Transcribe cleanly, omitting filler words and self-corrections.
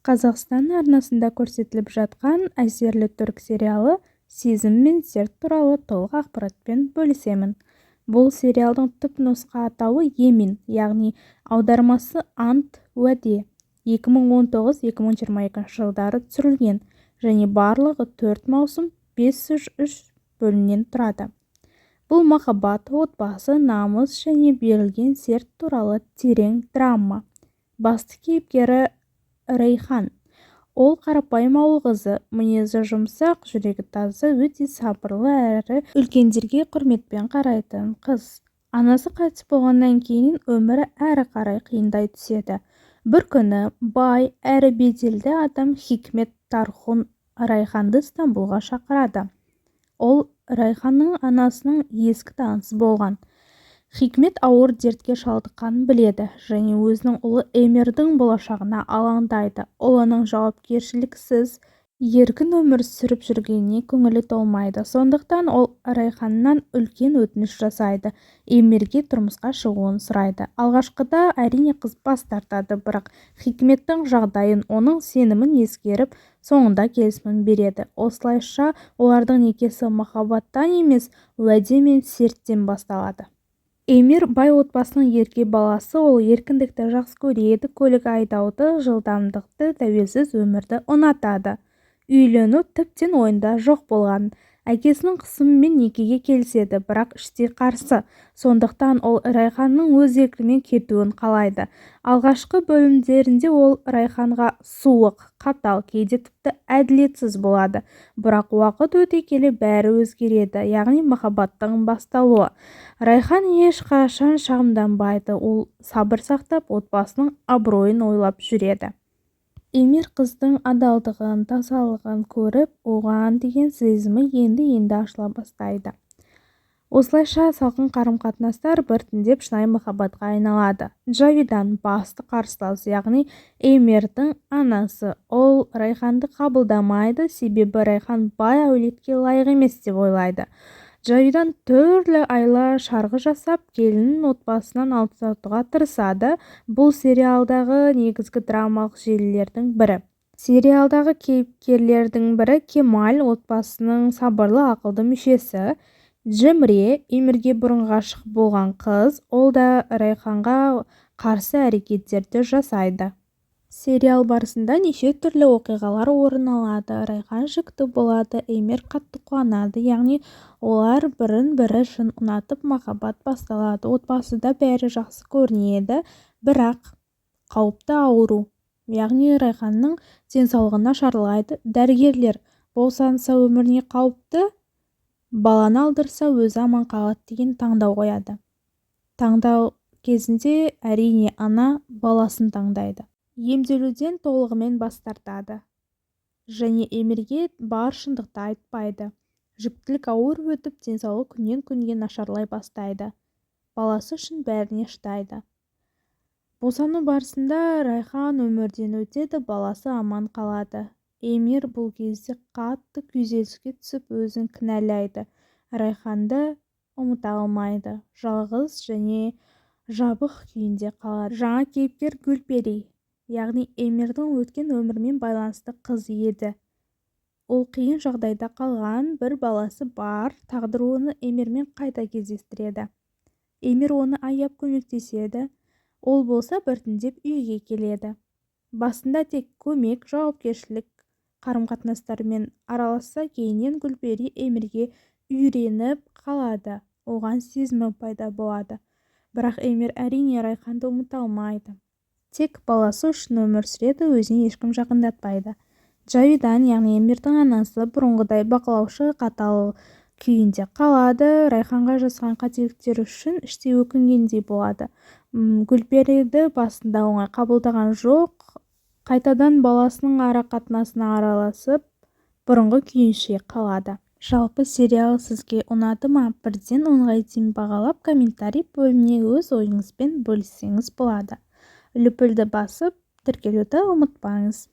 Қазақстан арнасында көрсетіліп жатқан әсерлі түрік сериалы «Сезім мен серт» туралы толық ақпаратпен бөлісемін. Бұл сериалдың түпнұсқа атауы «Емин», яғни аудармасы «Ант, уәде». 2019-2022 жылдары түсірілген және барлығы 4 маусым 503 бөлімнен тұрады. Бұл махаббат, отбасы, намыс және берілген серт туралы терең драма. Басты кейіпкері Рейхан. Ол қарапайым ауыл қызы, мінезі жұмсақ, жүрегі таза, өте сабырлы әрі үлкендерге құрметпен қарайтын қыз. Анасы қайтыс болғаннан кейін өмірі әрі қарай қиындай түседі. Бір күні бай әрі беделді адам Хикмет Тархун Райханды Стамбулға шақырады. Ол Райханның анасының ескі танысы болған. Хикмет ауыр дертке шалдыққанын біледі және өзінің ұлы Эмирдің болашағына алаңдайды. Ұлының жауапкершіліксіз еркін өмір сүріп жүргеніне көңілі толмайды. Сондықтан ол Райханнан үлкен өтініш жасайды. Эмирге тұрмысқа шығуын сұрайды. Алғашқыда әрине қыз бас тартады, бірақ Хикметтің жағдайын, оның сенімін ескеріп, соңында келісімін береді. Осылайша олардың некесі махаббаттан емес, уәде мен серттен басталады. Эмир бай отбасының ерке баласы, ол еркіндікті жақсы көреді, көлік айдауды, жылдамдықты, тәуелсіз өмірді ұнатады. Үйлену тіптен ойында жоқ болған. Әкесінің қысымымен некеге келіседі, бірақ іштей қарсы. Сондықтан ол Райханның өз еркімен кетуін қалайды. Алғашқы бөлімдерінде ол Райханға суық, қатал, кейде тіпті әділетсіз болады. Бірақ уақыт өте келе бәрі өзгереді, яғни махаббаттың басталуы. Райхан ешқашан шағымданбайды, ол сабыр сақтап, отбасының абыройын ойлап жүреді. Эмир қыздың адалдығын, тазалығын көріп, оған деген сезімі енді ашыла бастайды. Осылайша салқын қарым-қатынастар біртіндеп шынайы махаббатқа айналады. Джавидан басты қарсылас, яғни Эмирдің анасы. Ол Райханды қабылдамайды, себебі Райхан бай әулетке лайық емес деп ойлайды. Джавидан түрлі айла шарғы жасап, келінін отбасынан алыстатуға тырысады. Бұл сериалдағы негізгі драмалық желілердің бірі. Сериалдағы кейіпкерлердің бірі Кемаль, отбасының сабырлы, ақылды мүшесі. Джемре, Эмирге бұрын ғашық болған қыз, ол да Райханға қарсы әрекеттерді жасайды. Сериал барысында неше түрлі оқиғалар орын алады. Райхан жүкті болады, Эмир қатты қуанады, яғни олар бірін-бірі шын ұнатып, махаббат басталады. Отбасыда бәрі жақсы көрінеді, бірақ қауіпті ауру, яғни Райханның денсаулығына нашарлайды. Дәрігерлер босанса өміріне қауіпті, баланы алдырса өзі аман қалады деген таңдау қояды. Таңдау кезінде әрине ана баласын таңдайды. Емделуден толығымен бас тартады және Эмирге бар шындықты айтпайды. Жүктілік ауыр өтіп, денсаулығы күннен күнге нашарлай бастайды. Баласы үшін бәріне шыдайды. Босану барысында Райхан өмірден өтеді, баласы аман қалады. Эмир бұл кезде қатты күйзеліске түсіп, өзін кінәлайды. Райханды ұмыта алмайды, жалғыз және жабық күйінде қалады. Жаңа кейіпкер Гүлпери, яғни Эмирдің өткен өмірмен байланысты қыз еді. Ол қиын жағдайда қалған, бір баласы бар, тағдыр оны Эмирмен қайта кездестіреді. Эмир оны аяп көмектеседі, ол болса біртіндеп үйге келеді. Басында тек көмек, жауапкершілік қарым-қатынастармен араласса, кейіннен Гүлпери Эмирге үйреніп қалады, оған сезімі пайда болады. Бірақ Эмир әрине Райханды ұмыта алмайды. Тек баласы үшін өмір сүреді, өзіне ешкім жақындатпайды. Джавидан, яғни Эмирдің анасы, бұрынғыдай бақылаушы, қатал күйінде қалады. Райханға жасаған қателіктері үшін іштей өкінгендей болады. Гүлпериді басында оңай қабылдаған жоқ, қайтадан баласының ара қатынасына араласып, бұрынғы күйінше қалады. Жалпы сериал сізге ұнады ма? Бірден оңай дейін бағалап, комментарий бөліміне өз ойыңызбен бөліссеңіз болады. Лүпілді басып, тіркелуді ұмытпаңыз.